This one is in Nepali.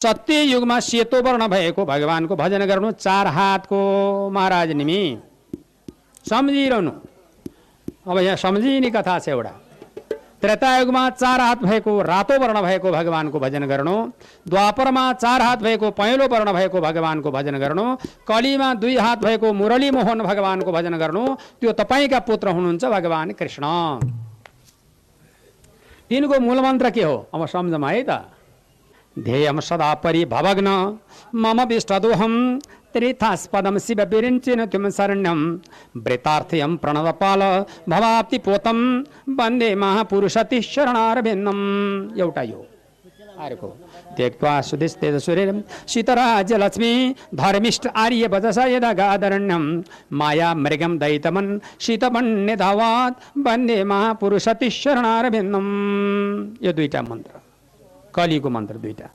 सत्य युगमा सेतो वर्ण भएको भगवानको भजन गर्नु, 4 हातको महाराज निमी सम्झिरहनु। अब यहाँ सम्झिने कथा छ एउटा। त्रेतायुगमा 4 हात भएको रातो वर्ण भएको भगवानको भजन गर्नु, द्वापरमा 4 हात भएको पहेँलो वर्ण भएको भगवानको भजन गर्नु, कलीमा 2 हात भएको मुरली मोहन भगवानको भजन गर्नु। त्यो तपाईका पुत्र हुनुहुन्छ भगवान कृष्ण। तिनको मूल मन्त्र के हो अब सम्झौँ है त। ध्येयम सदा परिभवग्न मम विष्टदोहम त्रिथास्पदम शिव विरिञ्चिन तुम शरण्यम वृतार्थयम प्रणवपाल भवाप्ति पोतम वन्दे महापुरुषति शरणारविन्दम। एउटा यो आर्को त्यक्त्वा सुधिस्तेज सूर्यम सीतराज्य लक्ष्मी धर्मिष्ठ आर्य वजस यदा गादरण्यम माया मृगम दैतमन शीतवन्य धावात वन्दे महापुरुषति शरणारविन्दम। यो 2टा मन्त्र कलीको मन्त्र 2टा।